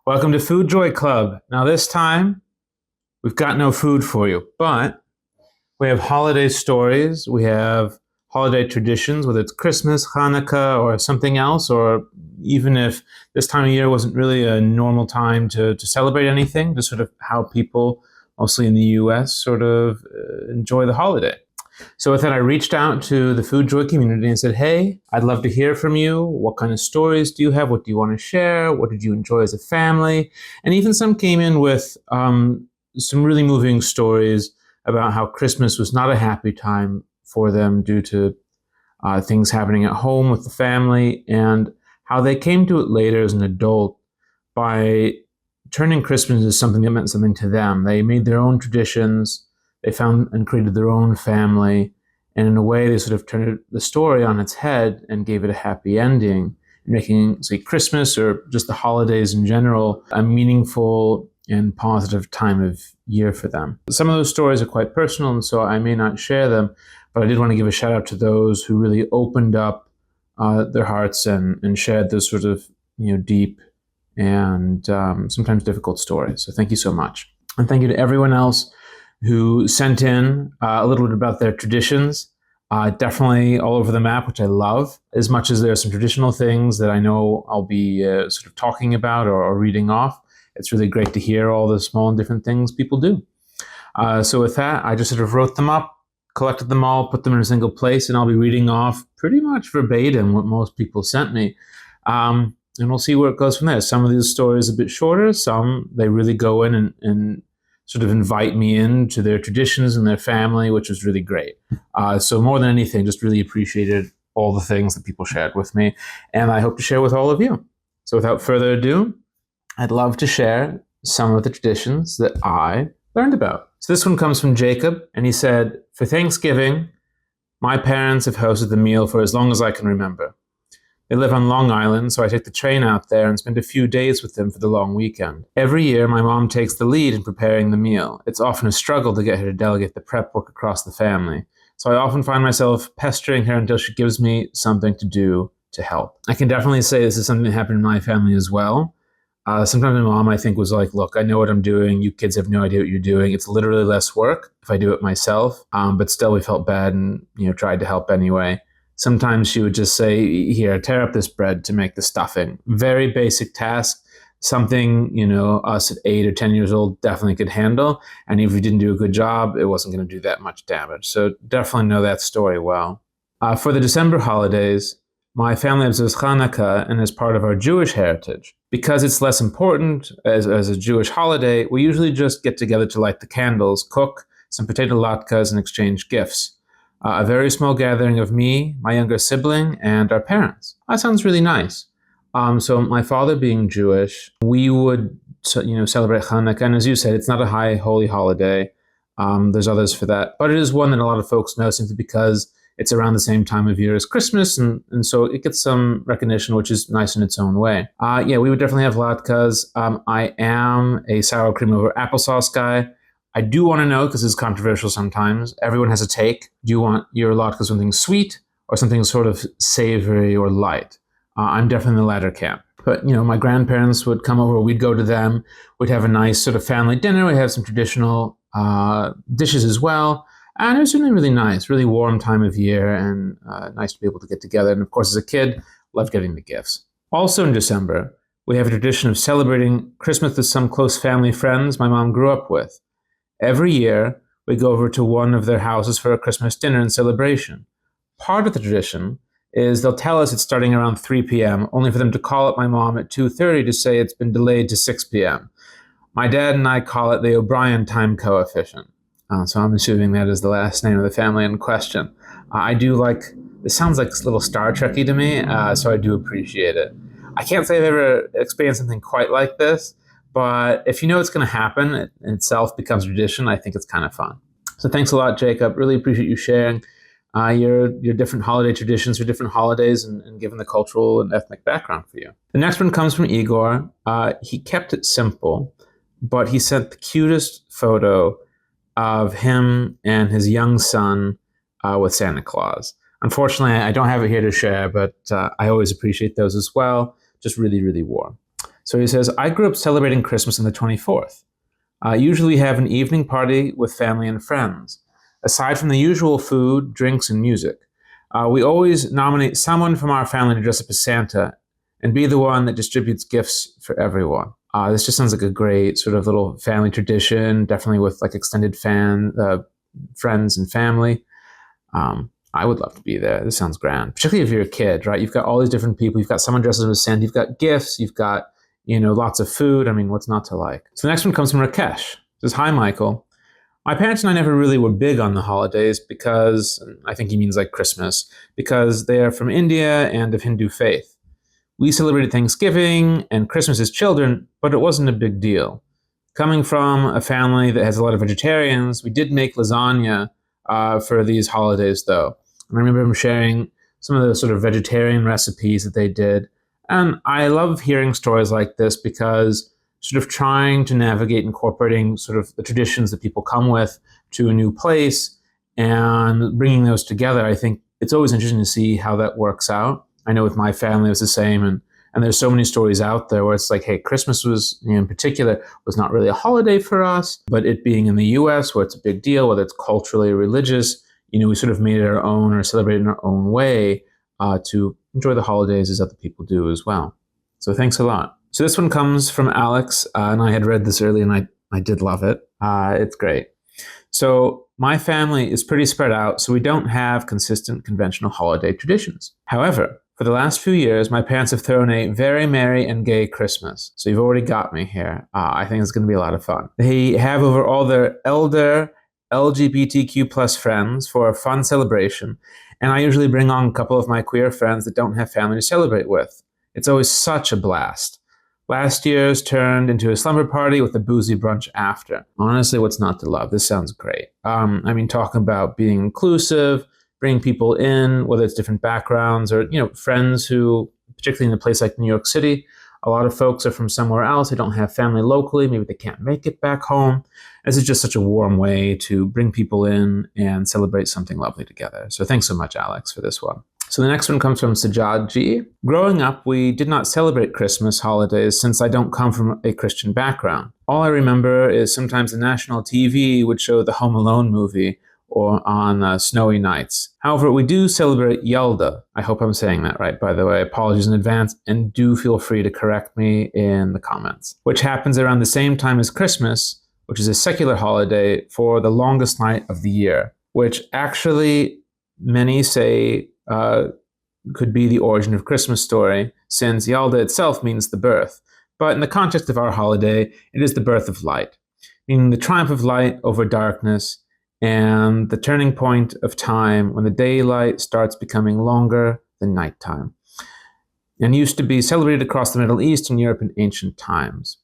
Welcome to Food Joy Club. Now this time, we've got no food for you, but we have holiday stories, we have holiday traditions, whether it's Christmas, Chanukah, or something else, or even if this time of year wasn't really a normal time to celebrate anything, just sort of how people, mostly in the US, sort of enjoy the holiday. So with that, I reached out to the Food Joy community and said, hey, I'd love to hear from you. What kind of stories do you have? What do you want to share? What did you enjoy as a family? And even some came in with some really moving stories about how Christmas was not a happy time for them due to things happening at home with the family, and how they came to it later as an adult by turning Christmas into something that meant something to them. They made their own traditions. They found and created their own family, and in a way they sort of turned the story on its head and gave it a happy ending, making, say, Christmas or just the holidays in general a meaningful and positive time of year for them. Some of those stories are quite personal, and so I may not share them, but I did want to give a shout out to those who really opened up their hearts and shared those sort of deep and sometimes difficult stories. So thank you so much. And thank you to everyone else who sent in a little bit about their traditions. Definitely all over the map, which I love, as much as there are some traditional things that I know I'll be sort of talking about or reading off. It's really great to hear all the small and different things people do. So with that, I just sort of wrote them up, collected them all, put them in a single place, and I'll be reading off pretty much verbatim what most people sent me. And we'll see where it goes from there. Some of these stories are a bit shorter. Some, they really go in and sort of invite me into their traditions and their family, which was really great. So more than anything, just really appreciated all the things that people shared with me, and I hope to share with all of you. So without further ado, I'd love to share some of the traditions that I learned about. So this one comes from Jacob, and he said, for Thanksgiving, my parents have hosted the meal for as long as I can remember. They live on Long Island, so I take the train out there and spend a few days with them for the long weekend. Every year, my mom takes the lead in preparing the meal. It's often a struggle to get her to delegate the prep work across the family, so I often find myself pestering her until she gives me something to do to help. I can definitely say this is something that happened in my family as well. Sometimes my mom, I think, was like, look, I know what I'm doing. You kids have no idea what you're doing. It's literally less work if I do it myself, but still we felt bad and tried to help anyway. Sometimes she would just say, here, tear up this bread to make the stuffing. Very basic task, something, us at 8 or 10 years old definitely could handle. And if we didn't do a good job, it wasn't going to do that much damage. So definitely know that story well. For the December holidays, my family observes Chanukah and is part of our Jewish heritage. Because it's less important as a Jewish holiday, we usually just get together to light the candles, cook some potato latkes, and exchange gifts. A very small gathering of me, my younger sibling, and our parents. That sounds really nice. So my father being Jewish, we would celebrate Chanukah, and as you said, it's not a high holy holiday. There's others for that, but it is one that a lot of folks know simply because it's around the same time of year as Christmas, and so it gets some recognition, which is nice in its own way. We would definitely have latkes. I am a sour cream over applesauce guy. I do want to know, because it's controversial sometimes, everyone has a take. Do you want your latke something sweet or something sort of savory or light? I'm definitely in the latter camp. But, my grandparents would come over, we'd go to them, we'd have a nice sort of family dinner, we'd have some traditional dishes as well. And it was really, really nice, really warm time of year, and nice to be able to get together. And of course, as a kid, loved getting the gifts. Also in December, we have a tradition of celebrating Christmas with some close family friends my mom grew up with. Every year, we go over to one of their houses for a Christmas dinner and celebration. Part of the tradition is they'll tell us it's starting around 3 p.m., only for them to call up my mom at 2:30 to say it's been delayed to 6 p.m. My dad and I call it the O'Brien time coefficient. So I'm assuming that is the last name of the family in question. I do like, this sounds like a little Star Trek-y to me, so I do appreciate it. I can't say I've ever experienced something quite like this, but if you know it's going to happen, it in itself becomes tradition. I think it's kind of fun. So thanks a lot, Jacob. Really appreciate you sharing your different holiday traditions, your different holidays, and given the cultural and ethnic background for you. The next one comes from Igor. He kept it simple, but he sent the cutest photo of him and his young son with Santa Claus. Unfortunately, I don't have it here to share, but I always appreciate those as well. Just really, really warm. So he says, I grew up celebrating Christmas on the 24th. Usually we have an evening party with family and friends. Aside from the usual food, drinks, and music, we always nominate someone from our family to dress up as Santa and be the one that distributes gifts for everyone. This just sounds like a great sort of little family tradition, definitely with like extended friends and family. I would love to be there. This sounds grand, particularly if you're a kid, right? You've got all these different people. You've got someone dressed as Santa. You've got gifts. You've got, lots of food. I mean, what's not to like? So the next one comes from Rakesh. It says, hi, Michael. My parents and I never really were big on the holidays because, I think he means like Christmas, because they are from India and of Hindu faith. We celebrated Thanksgiving and Christmas as children, but it wasn't a big deal. Coming from a family that has a lot of vegetarians, we did make lasagna for these holidays, though. And I remember him sharing some of the sort of vegetarian recipes that they did. And I love hearing stories like this because sort of trying to navigate incorporating sort of the traditions that people come with to a new place and bringing those together. I think it's always interesting to see how that works out. I know with my family it was the same, and there's so many stories out there where it's like, hey, Christmas was, in particular, was not really a holiday for us, but it being in the US where it's a big deal, whether it's culturally or religious, we sort of made it our own or celebrated in our own way to enjoy the holidays as other people do as well. So thanks a lot. So this one comes from Alex, and I had read this early and I did love it. It's great. So my family is pretty spread out, so we don't have consistent conventional holiday traditions. However, for the last few years, my parents have thrown a very merry and gay Christmas. So you've already got me here. I think it's going to be a lot of fun. They have over all their elder LGBTQ plus friends for a fun celebration. And I usually bring on a couple of my queer friends that don't have family to celebrate with. It's always such a blast. Last year's turned into a slumber party with a boozy brunch after. Honestly, what's not to love? This sounds great. Talking about being inclusive, bringing people in, whether it's different backgrounds or, friends who, particularly in a place like New York City, a lot of folks are from somewhere else. They don't have family locally. Maybe they can't make it back home. This is just such a warm way to bring people in and celebrate something lovely together. So thanks so much, Alex, for this one. So the next one comes from Sajad G. Growing up, we did not celebrate Christmas holidays since I don't come from a Christian background. All I remember is sometimes the national TV would show the Home Alone movie or on snowy nights. However, we do celebrate Yalda. I hope I'm saying that right, by the way. Apologies in advance, and do feel free to correct me in the comments. Which happens around the same time as Christmas, which is a secular holiday for the longest night of the year, which actually many say could be the origin of Christmas story, since Yalda itself means the birth. But in the context of our holiday, it is the birth of light, meaning the triumph of light over darkness, and the turning point of time when the daylight starts becoming longer than nighttime, and used to be celebrated across the Middle East and Europe in ancient times.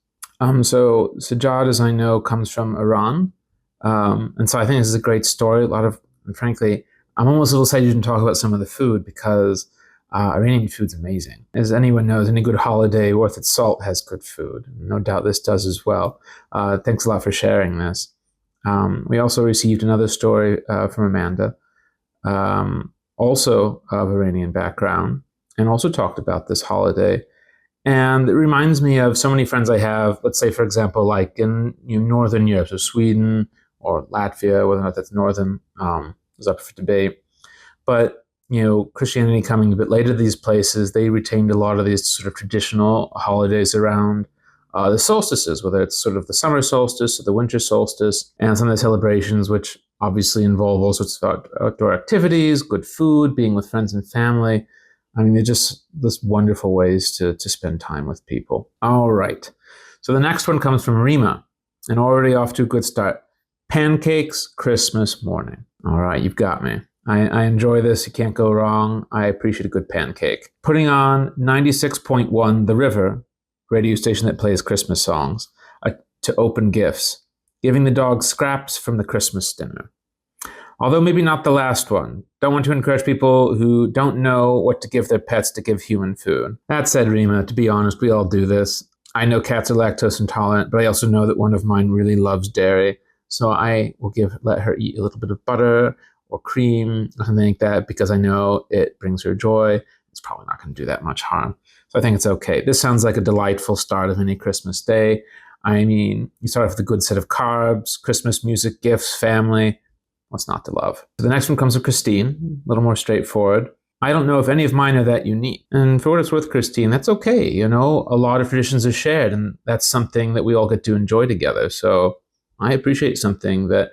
So Sajjad, as I know, comes from Iran, and so I think this is a great story. Frankly, I'm almost a little excited to talk about some of the food because Iranian food's amazing. As anyone knows, any good holiday worth its salt has good food. No doubt this does as well. Thanks a lot for sharing this. We also received another story from Amanda, also of Iranian background, and also talked about this holiday. And it reminds me of so many friends I have, let's say, for example, like in Northern Europe, so Sweden or Latvia, whether or not that's Northern, is up for debate. But, Christianity coming a bit later to these places, they retained a lot of these sort of traditional holidays around the solstices, whether it's sort of the summer solstice or the winter solstice, and some of the celebrations, which obviously involve all sorts of outdoor activities, good food, being with friends and family. They're just this wonderful ways to spend time with people. All right. So the next one comes from Rima, and already off to a good start. Pancakes, Christmas morning. All right, you've got me. I enjoy this. You can't go wrong. I appreciate a good pancake. Putting on 96.1 The River, radio station that plays Christmas songs, to open gifts, giving the dog scraps from the Christmas dinner. Although maybe not the last one. Don't want to encourage people who don't know what to give their pets to give human food. That said, Rima, to be honest, we all do this. I know cats are lactose intolerant, but I also know that one of mine really loves dairy. So I will let her eat a little bit of butter or cream or something like that because I know it brings her joy. It's probably not going to do that much harm. So I think it's okay. This sounds like a delightful start of any Christmas day. I mean, you start off with a good set of carbs, Christmas music, gifts, family. What's not to love? So the next one comes from Christine, a little more straightforward. I don't know if any of mine are that unique. And for what it's worth, Christine, that's okay. You know, a lot of traditions are shared, and that's something that we all get to enjoy together. So I appreciate something that,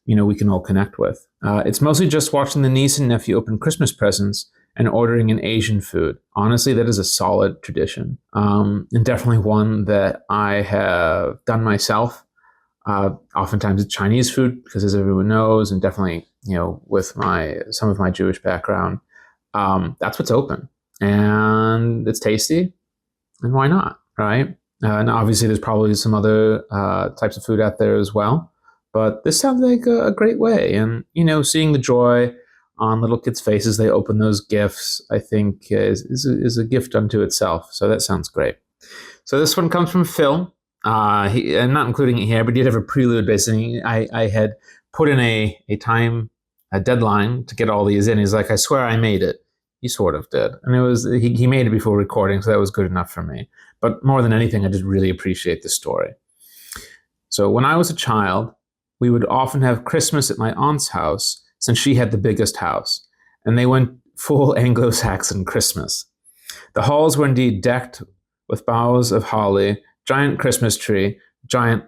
you know, we can all connect with. It's mostly just watching the niece and nephew open Christmas presents and ordering an Asian food. Honestly, that is a solid tradition, and definitely one that I have done myself. Oftentimes it's Chinese food because, as everyone knows, and definitely, you know, with some of my Jewish background, that's what's open, and it's tasty, and why not, right? And obviously, there's probably some other types of food out there as well, but this sounds like a great way. And, you know, seeing the joy on little kids' faces, they open those gifts, I think is a gift unto itself. So that sounds great. So this one comes from Phil. I'm not including it here, but he did have a prelude. Basically, I had put in a deadline to get all these in. He's like, I swear I made it. He sort of did, and it was he made it before recording, so that was good enough for me. But more than anything, I just really appreciate the story. So when I was a child, we would often have Christmas at my aunt's house, since she had the biggest house, and they went full Anglo-Saxon Christmas. The halls were indeed decked with boughs of holly, giant Christmas tree, giant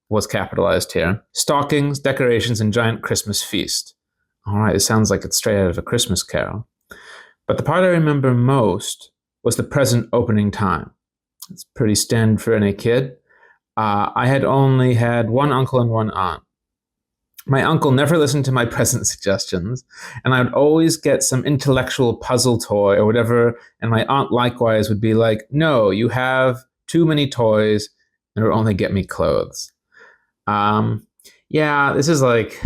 was capitalized here, stockings, decorations, and giant Christmas feast. All right, it sounds like it's straight out of A Christmas Carol. But the part I remember most was the present opening time. It's pretty standard for any kid. I had only had one uncle and one aunt. My uncle never listened to my present suggestions, and I would always get some intellectual puzzle toy or whatever, and my aunt likewise would be like, no, you have too many toys, and it would only get me clothes. Yeah, this is like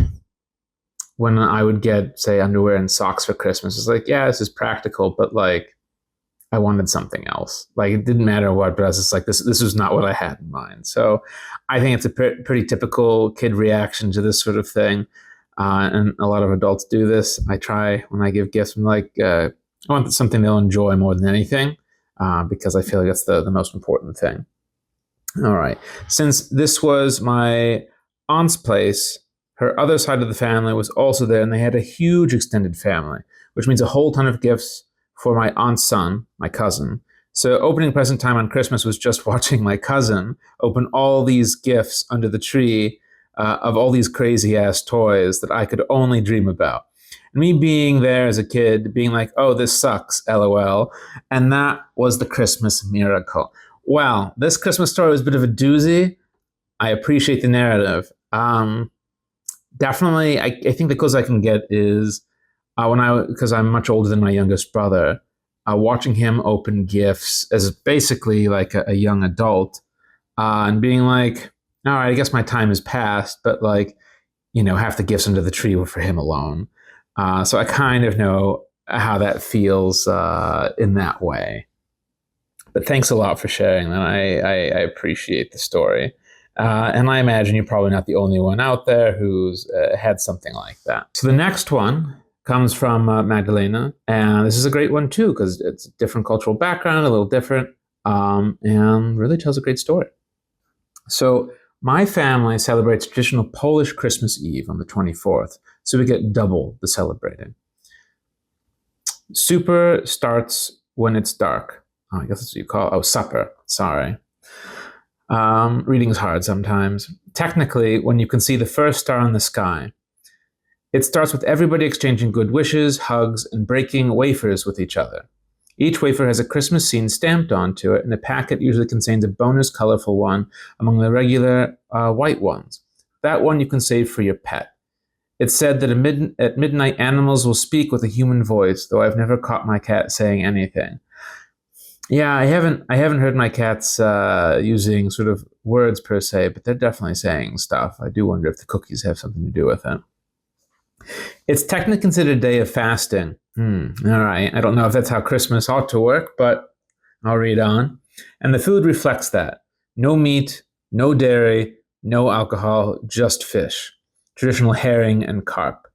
when I would get, say, underwear and socks for Christmas. It's like, yeah, this is practical, but like, I wanted something else. Like, it didn't matter what, but I was just like, this was not what I had in mind. So I think it's a pretty typical kid reaction to this sort of thing. And a lot of adults do this. I try, when I give gifts, I'm like, I want something they'll enjoy more than anything, because I feel like that's the most important thing. All right. Since this was my aunt's place, her other side of the family was also there, and they had a huge extended family, which means a whole ton of gifts for my aunt's son, my cousin. So opening present time on Christmas was just watching my cousin open all these gifts under the tree of all these crazy-ass toys that I could only dream about. And me being there as a kid, being like, oh, this sucks, LOL. And that was the Christmas miracle. Well, this Christmas story was a bit of a doozy. I appreciate the narrative. Definitely, I think the closest I can get is because I'm much older than my youngest brother, watching him open gifts as basically like a young adult, and being like, all right, I guess my time has passed, but like, you know, half the gifts under the tree were for him alone. So I kind of know how that feels in that way. But thanks a lot for sharing that. I appreciate the story. And I imagine you're probably not the only one out there who's had something like that. So the next one comes from Magdalena. And this is a great one too, because it's a different cultural background, a little different, and really tells a great story. So my family celebrates traditional Polish Christmas Eve on the 24th. So we get double the celebrating. Super starts when it's dark. Oh, I guess that's what you call it. Oh, supper. Sorry. Reading is hard sometimes. Technically, when you can see the first star in the sky, it starts with everybody exchanging good wishes, hugs, and breaking wafers with each other. Each wafer has a Christmas scene stamped onto it, and the packet usually contains a bonus colorful one among the regular white ones. That one you can save for your pet. It's said that at midnight, animals will speak with a human voice, though I've never caught my cat saying anything. Yeah, I haven't heard my cats using sort of words per se, but they're definitely saying stuff. I do wonder if the cookies have something to do with it. It's technically considered a day of fasting. All right, I don't know if that's how Christmas ought to work, but I'll read on. And the food reflects that. No meat, no dairy, no alcohol, just fish. Traditional herring and carp.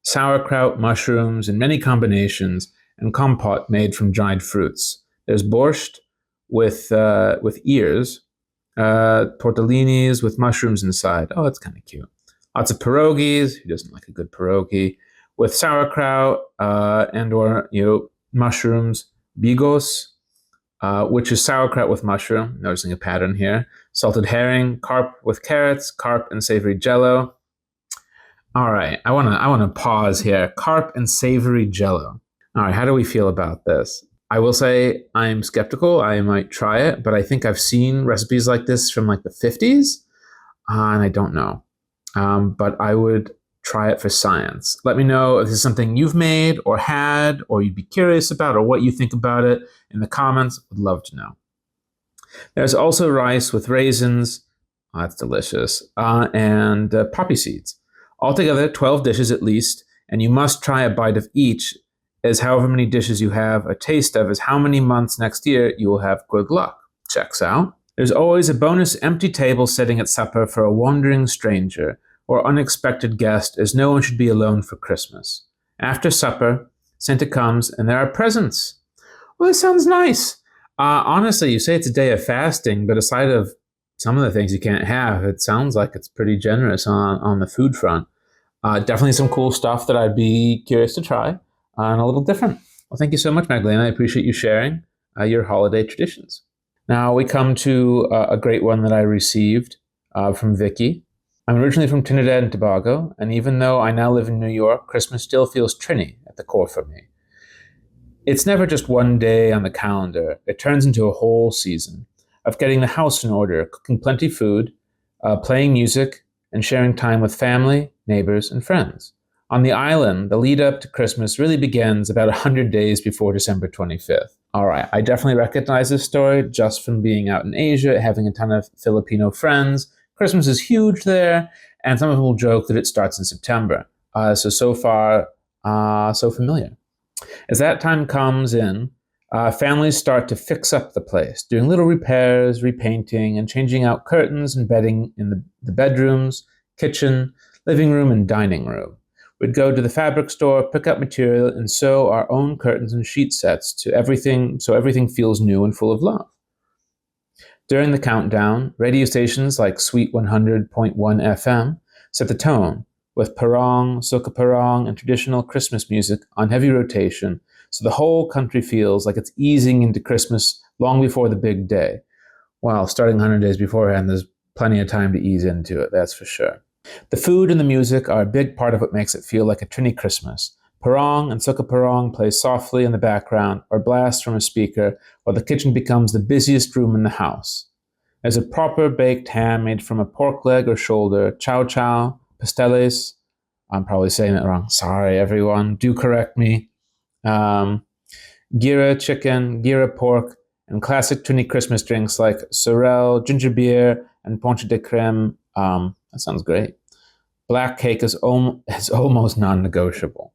Sauerkraut, mushrooms, in many combinations, and compote made from dried fruits. There's borscht with ears, tortellinis with mushrooms inside. Oh, that's kind of cute. Lots of pierogies. Who doesn't like a good pierogi? With sauerkraut and or mushrooms. Bigos, which is sauerkraut with mushroom. Noticing a pattern here. Salted herring, carp with carrots, carp and savory jello. All right, I wanna pause here. Carp and savory jello. All right, how do we feel about this? I will say I'm skeptical. I might try it, but I think I've seen recipes like this from like the 50s, and I don't know. But I would try it for science. Let me know if this is something you've made or had, or you'd be curious about, or what you think about it in the comments. Would love to know. There's also rice with raisins. Oh, that's delicious. And poppy seeds. Altogether, 12 dishes at least, and you must try a bite of each, as however many dishes you have a taste of is how many months next year you will have good luck. Checks out. There's always a bonus empty table setting at supper for a wandering stranger or unexpected guest, as no one should be alone for Christmas. After supper, Santa comes and there are presents. Well, this sounds nice. Honestly, you say it's a day of fasting, but aside of some of the things you can't have, it sounds like it's pretty generous on the food front. Definitely some cool stuff that I'd be curious to try and a little different. Well, thank you so much, Magdalena. I appreciate you sharing your holiday traditions. Now we come to a great one that I received from Vicky. I'm originally from Trinidad and Tobago, and even though I now live in New York, Christmas still feels Trini at the core for me. It's never just one day on the calendar. It turns into a whole season of getting the house in order, cooking plenty food, playing music, and sharing time with family, neighbors, and friends. On the island, the lead up to Christmas really begins about 100 days before December 25th. All right, I definitely recognize this story just from being out in Asia, having a ton of Filipino friends. Christmas is huge there, and some people joke that it starts in September. So far, so familiar. As that time comes in, families start to fix up the place, doing little repairs, repainting, and changing out curtains and bedding in the bedrooms, kitchen, living room, and dining room. We'd go to the fabric store, pick up material, and sew our own curtains and sheet sets to everything, so everything feels new and full of love. During the countdown, radio stations like Sweet 100.1 FM set the tone, with parang, soca parang, and traditional Christmas music on heavy rotation, so the whole country feels like it's easing into Christmas long before the big day. Well, starting 100 days beforehand, there's plenty of time to ease into it, that's for sure. The food and the music are a big part of what makes it feel like a Trini Christmas. Parang and soca parang play softly in the background or blast from a speaker while the kitchen becomes the busiest room in the house. There's a proper baked ham made from a pork leg or shoulder, chow chow, pasteles. I'm probably saying it wrong. Sorry, everyone. Do correct me. Gira chicken, gira pork, and classic Trini Christmas drinks like sorrel, ginger beer, and ponche de creme. That sounds great. Black cake is almost non-negotiable.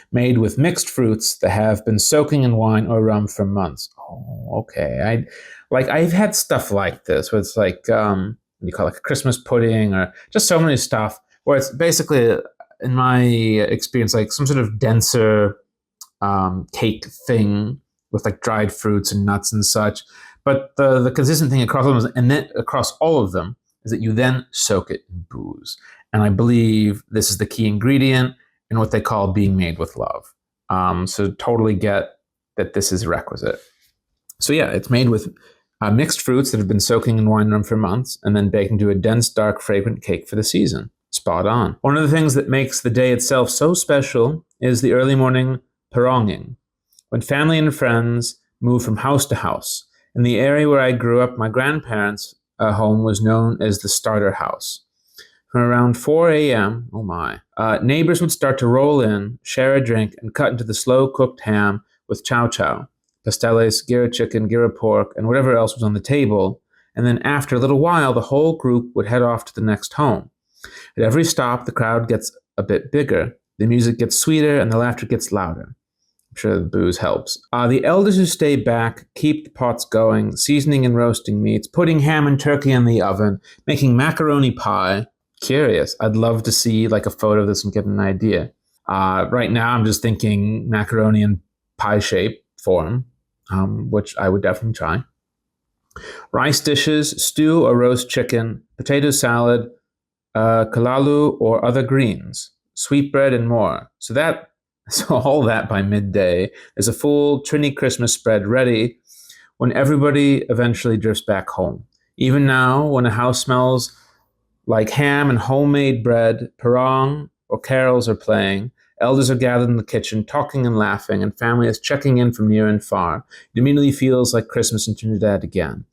Made with mixed fruits that have been soaking in wine or rum for months. Oh, okay. I've had stuff like this where it's like what do you call it, like a Christmas pudding or just so many stuff where it's basically, in my experience, like some sort of denser cake thing with like dried fruits and nuts and such. But the consistent thing across all of them, and then across all of them, is that you then soak it in booze. And I believe this is the key ingredient in what they call being made with love. So totally get that this is requisite. So yeah, it's made with mixed fruits that have been soaking in wine rum for months and then baked into a dense, dark, fragrant cake for the season. Spot on. One of the things that makes the day itself so special is the early morning paranging, when family and friends move from house to house. In the area where I grew up, my grandparents' home was known as the starter house. From around 4 a.m., neighbors would start to roll in, share a drink, and cut into the slow-cooked ham with chow chow, pasteles, gira chicken, gira pork, and whatever else was on the table. And then after a little while, the whole group would head off to the next home. At every stop, the crowd gets a bit bigger, the music gets sweeter, and the laughter gets louder. I'm sure the booze helps. The elders who stay back keep the pots going, seasoning and roasting meats, putting ham and turkey in the oven, making macaroni pie. Curious. I'd love to see like a photo of this and get an idea. Right now, I'm just thinking macaroni in pie shape form. which I would definitely try. Rice dishes, stew or roast chicken, potato salad, kalalu or other greens, sweetbread, and more. So all that by midday. There's a full Trini Christmas spread ready when everybody eventually drifts back home. Even now, when a house smells like ham and homemade bread, parang or carols are playing, elders are gathered in the kitchen, talking and laughing, and family is checking in from near and far. It immediately feels like Christmas in Trinidad again.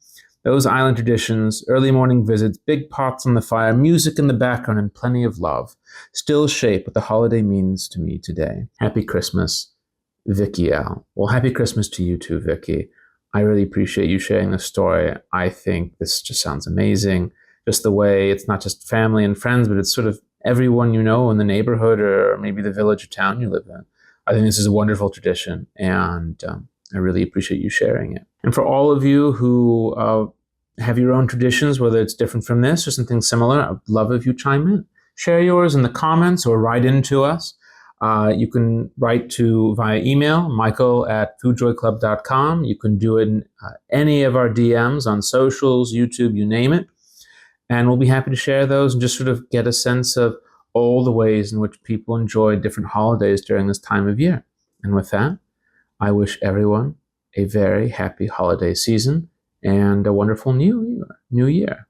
Those island traditions, early morning visits, big pots on the fire, music in the background, and plenty of love still shape what the holiday means to me today. Happy Christmas, Vicky L. Well, happy Christmas to you too, Vicky. I really appreciate you sharing this story. I think this just sounds amazing. Just the way it's not just family and friends, but it's sort of everyone you know in the neighborhood or maybe the village or town you live in. I think this is a wonderful tradition, and I really appreciate you sharing it. And for all of you who have your own traditions, whether it's different from this or something similar, I'd love if you chime in. Share yours in the comments or write into us. You can write via email, michael@foodjoyclub.com. You can do it in any of our DMs on socials, YouTube, you name it. And we'll be happy to share those and just sort of get a sense of all the ways in which people enjoy different holidays during this time of year. And with that, I wish everyone a very happy holiday season and a wonderful new year.